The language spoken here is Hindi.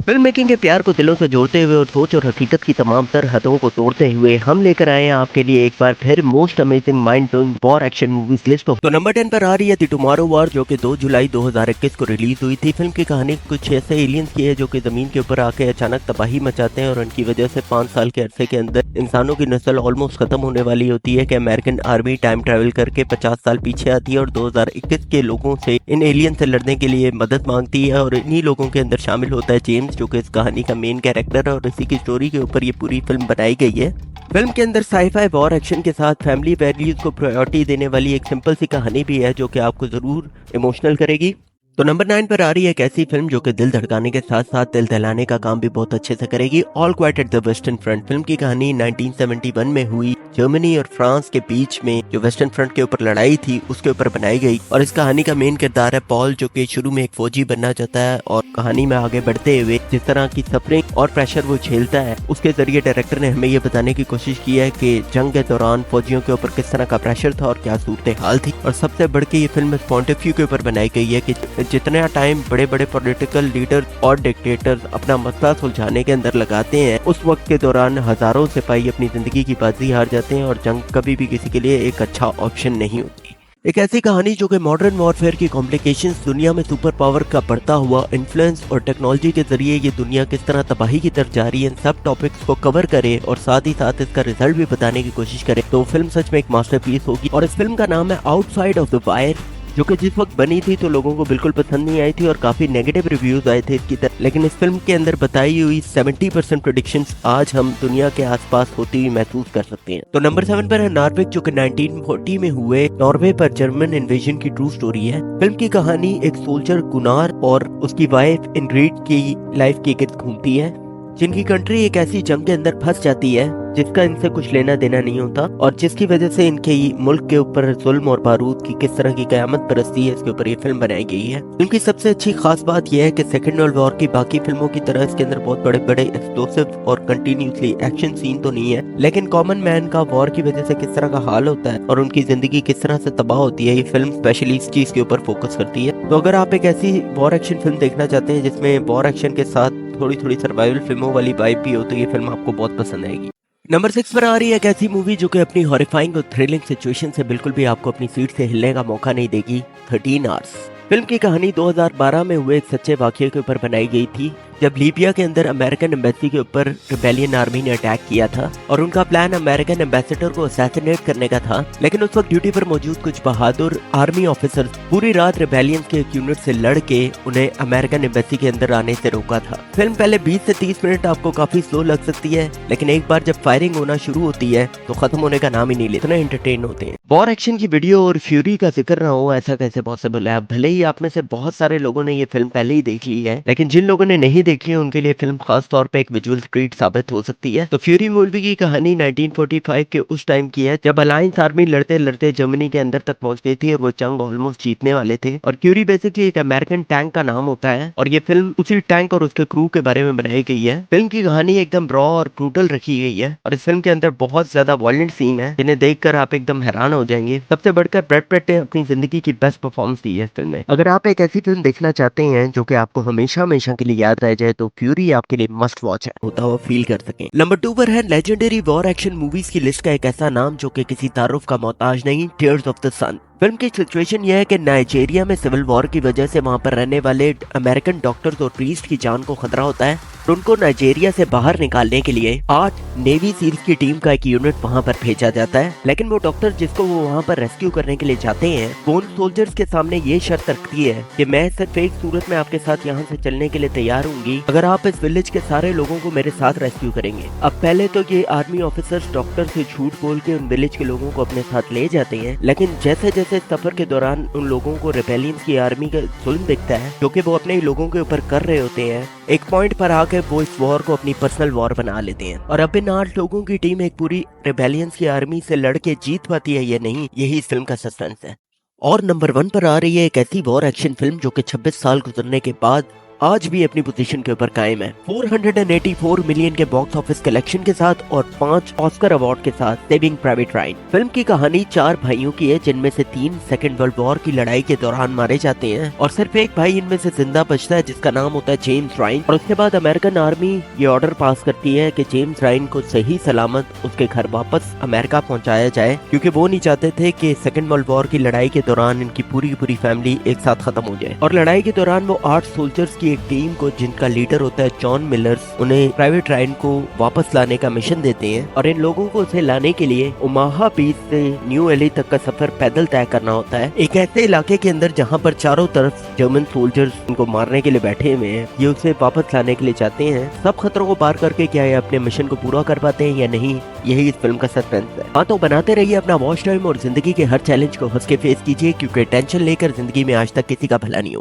फिल्म मेकिंग के प्यार को दिलों से जोड़ते हुए और सोच और हकीकत की तमाम तर हदों को तोड़ते हुए हम लेकर आए हैं आपके लिए एक बार फिर most amazing mind blowing war action movies list. तो नंबर 10 पर आ रही है दी टुमारो वॉर, जो कि 2 जुलाई 2021 को रिलीज हुई थी। फिल्म की कहानी कुछ ऐसे एलियंस की है जो कि जमीन के ऊपर आके अचानक तबाही मचाते हैं और उनकी वजह से 5 साल के अरसे के अंदर इंसानों की नस्ल ऑलमोस्ट खत्म होने वाली होती है कि अमेरिकन आर्मी टाइम ट्रेवल करके 50 साल पीछे आती है और 2021 के लोगों से इन एलियन से लड़ने के लिए मदद मांगती है। और इन्हीं लोगों के अंदर शामिल होता है जेम्स, जो कि इस कहानी का मेन कैरेक्टर है और इसी की स्टोरी के ऊपर ये पूरी फिल्म बनाई गई है। फिल्म के अंदर साइफाई वॉर एक्शन के साथ फैमिली वैल्यूज को प्रायोरिटी देने वाली एक सिंपल सी कहानी भी है जो कि आपको जरूर इमोशनल करेगी। तो नंबर 9 पर आ रही है एक ऐसी फिल्म जो कि दिल धड़काने के साथ साथ दिल दहलाने का काम भी बहुत अच्छे से करेगी। All quite at the western front film की कहानी 1971 में हुई जर्मनी और फ्रांस के बीच में जो वेस्टर्न फ्रंट के ऊपर लड़ाई थी उसके ऊपर बनाई गई। और इस कहानी का मेन किरदार है पॉल, जो कि शुरू में एक फौजी बनना चाहता है और कहानी में आगे बढ़ते हुए जिस तरह की सफरिंग और प्रेशर वो झेलता है उसके जरिए डायरेक्टर ने हमें ये बताने की कोशिश की है कि जंग के दौरान फौजियों के ऊपर किस तरह का प्रेशर था और क्या सूरत हाल थी। और सबसे बढ़ के ये फिल्म इस पॉइंट ऑफ व्यू के ऊपर बनाई गई है कि जितना टाइम बड़े बड़े पॉलिटिकल लीडर और डिक्टेटर्स अपना मसला सुलझाने के अंदर लगाते हैं, उस वक्त के दौरान हजारों सिपाही अपनी जिंदगी की बाजी हार जाते हैं और जंग कभी भी किसी के लिए एक अच्छा ऑप्शन नहीं होती। एक ऐसी कहानी जो कि मॉडर्न वॉरफेयर की कॉम्प्लिकेशंस, दुनिया में सुपर पावर का बढ़ता हुआ इन्फ्लुएंस और टेक्नोलॉजी के जरिए ये दुनिया किस तरह तबाही की तरफ जा रही है, इन सब टॉपिक्स को कवर करे और साथ ही साथ इसका रिजल्ट भी बताने की कोशिश करे, तो फिल्म सच में एक मास्टरपीस होगी। और इस फिल्म का नाम है आउटसाइड ऑफ द वायर, जो कि जिस वक्त बनी थी तो लोगों को बिल्कुल पसंद नहीं आई थी और काफी नेगेटिव रिव्यूज आए थे इसकी तरफ। लेकिन इस फिल्म के अंदर बताई हुई 70% प्रेडिक्शंस आज हम दुनिया के आसपास होती हुई महसूस कर सकते हैं। तो नंबर 7 पर है नॉर्वे, जो कि 1940 में हुए नॉर्वे पर जर्मन इन्वेजन की ट्रू स्टोरी है। फिल्म की कहानी एक सोल्जर गुनार और उसकी वाइफ इनग्रिड की लाइफ की गिर्द घूमती है, जिनकी कंट्री एक ऐसी जंग के अंदर फंस जाती है जिसका इनसे कुछ लेना देना नहीं होता और जिसकी वजह से इनके मुल्क के ऊपर जुल्म और बारूद की किस तरह की कयामत बरसती है, इसके ऊपर ये फिल्म बनाई गई है। फिल्म की सबसे अच्छी खास बात यह है कि सेकेंड वर्ल्ड वॉर की बाकी फिल्मों की तरह इसके अंदर बहुत बड़े बड़े एक्सप्लोसिव और कंटिन्यूसली एक्शन सीन तो नहीं है, लेकिन कॉमन मैन का वॉर की वजह से किस तरह का हाल होता है और उनकी जिंदगी किस तरह से तबाह होती है, ये फिल्म स्पेशली इस चीज के ऊपर फोकस करती है। तो अगर आप एक ऐसी वॉर एक्शन फिल्म देखना चाहते हैं जिसमें वॉर एक्शन के साथ थोड़ी थोड़ी सर्वाइवल फिल्मों वाली वाइब भी हो, तो ये फिल्म आपको बहुत पसंद आएगी। नंबर 6 पर आ रही है एक ऐसी मूवी जो कि अपनी हॉरिफाइंग और थ्रिलिंग सिचुएशन से बिल्कुल भी आपको अपनी सीट से हिलने का मौका नहीं देगी। 13 आवर्स फिल्म की कहानी 2012 में हुए एक सच्चे वाकये के ऊपर बनाई गई थी, जब लीबिया के अंदर अमेरिकन एम्बेसी के ऊपर रिबेलियन आर्मी ने अटैक किया था और उनका प्लान अमेरिकन एम्बेसडर को असैसिनेट करने का था। लेकिन उस वक्त ड्यूटी पर मौजूद कुछ बहादुर आर्मी ऑफिसर्स पूरी रात रिबेलियन के एक यूनिट से लड़ के उन्हें अमेरिकन एम्बेसी के अंदर आने से रोका था। फिल्म पहले 20 से 30 मिनट आपको काफी स्लो लग सकती है, लेकिन एक बार जब फायरिंग होना शुरू होती है तो खत्म होने का नाम ही नहीं लेते, इतना एंटरटेन होते हैं। वॉर एक्शन की वीडियो और फ्यूरी का जिक्र ना हो ऐसा कैसे पॉसिबल है। भले ही आप में से बहुत सारे लोगों ने ये फिल्म पहले ही देख ली है, लेकिन जिन लोगों ने नहीं देखी है उनके लिए फिल्म खास तौर पे एक विजुअल ट्रीट साबित हो सकती है। तो फ्यूरी मूवी की कहानी 1945 के उस टाइम की है जब अलायंस आर्मी लड़ते लड़ते जर्मनी के अंदर तक पहुंच गई थी और वो जंग ऑलमोस्ट जीतने वाले थे। और फ्यूरी बेसिकली एक अमेरिकन टैंक का नाम होता है और ये फिल्म उसी टैंक और उसके क्रू के बारे में बनाई गई है। फिल्म की कहानी एकदम रॉ और ब्रूटल रखी गई है और इस फिल्म के अंदर बहुत ज्यादा वायलेंट सीन है जिन्हें देखकर आप एकदम हैरान हो जाएंगे। सबसे बढ़कर ब्रैड पिट ने अपनी जिंदगी की बेस्ट परफॉर्मेंस दी है इस फिल्म में। अगर आप एक ऐसी फिल्म देखना चाहते हैं जो कि आपको हमेशा हमेशा के लिए याद रह जाए तो फ्यूरी आपके लिए मस्ट वॉच है, होता हुआ फील कर सकें। नंबर 2 पर है लेजेंडरी वॉर एक्शन मूवीज की लिस्ट का एक ऐसा नाम जो कि किसी तारुफ का मोहताज नहीं, tears of the sun. Film की सिचुएशन यह है कि नाइजीरिया में सिविल वॉर की वजह से वहां पर रहने वाले अमेरिकन डॉक्टर्स और प्रीस्ट की जान को खतरा होता है और उनको नाइजीरिया से बाहर निकालने के लिए 8 नेवी सील्स की टीम का एक यूनिट वहां पर भेजा जाता है। लेकिन वो डॉक्टर जिसको वो वहां पर रेस्क्यू करने के लिए जाते हैं वो उन सोल्जर्स के सामने ये शर्त रखती है कि मैं सिर्फ एक सूरत में आपके साथ यहाँ से चलने के लिए तैयार हूँगी अगर आप इस विलेज के सारे लोगों को मेरे साथ रेस्क्यू करेंगे। अब पहले तो ये आर्मी ऑफिसर्स डॉक्टर से झूठ बोल के उन विलेज के लोगों को अपने साथ ले जाते हैं, लेकिन जैसे जैसे सफर के दौरान उन लोगों को रिबेलियन की आर्मी का जुल्म दिखता है जो कि वो अपने ही लोगों के ऊपर कर रहे होते हैं, एक पॉइंट पर आके वो इस वॉर को अपनी पर्सनल वॉर बना लेते हैं। और अब इन 8 लोगों की टीम एक पूरी रिबेलियंस की आर्मी से लड़के जीत पाती है या नहीं, यही इस फिल्म का सस्पेंस है। और नंबर 1 पर आ रही है एक ऐसी वॉर एक्शन फिल्म जो कि 26 साल गुजरने के बाद आज भी अपनी पोजीशन के ऊपर कायम है। 484 मिलियन के बॉक्स ऑफिस कलेक्शन के साथ और 5 ऑस्कर अवार्ड के साथ सेविंग प्राइवेट रायन। फिल्म की कहानी 4 भाइयों की है, जिनमें से 3 सेकेंड वर्ल्ड वॉर की लड़ाई के दौरान मारे जाते हैं और सिर्फ एक भाई इनमें से जिंदा बचता है, जिसका नाम होता है जेम्स रायन। और उसके बाद अमेरिकन आर्मी ये ऑर्डर पास करती है कि जेम्स रायन को सही सलामत उसके घर वापस अमेरिका पहुंचाया जाए, क्योंकि वो नहीं चाहते थे कि सेकेंड वर्ल्ड वॉर की लड़ाई के दौरान इनकी पूरी फैमिली एक साथ खत्म हो जाए। और लड़ाई के दौरान वो 8 सोल्जर्स की एक टीम को, जिनका लीडर होता है जॉन मिलर्स, उन्हें प्राइवेट रायन को वापस लाने का मिशन देते हैं। और इन लोगों को उसे लाने के लिए ओमाहा बीच से न्यू एली तक का सफर पैदल तय करना होता है, एक ऐसे इलाके के अंदर जहाँ पर चारों तरफ जर्मन सोल्जर्स उनको मारने के लिए बैठे हुए हैं। ये उसे वापस लाने के लिए चाहते हैं। सब खतरों को पार करके क्या ये अपने मिशन को पूरा कर पाते हैं या नहीं, यही इस फिल्म का सस्पेंस है। हाँ, तो बनाते रहिए अपना वॉच टाइम और जिंदगी के हर चैलेंज को हंस के फेस कीजिए, क्योंकि टेंशन लेकर जिंदगी में आज तक किसी का भला नहीं हुआ।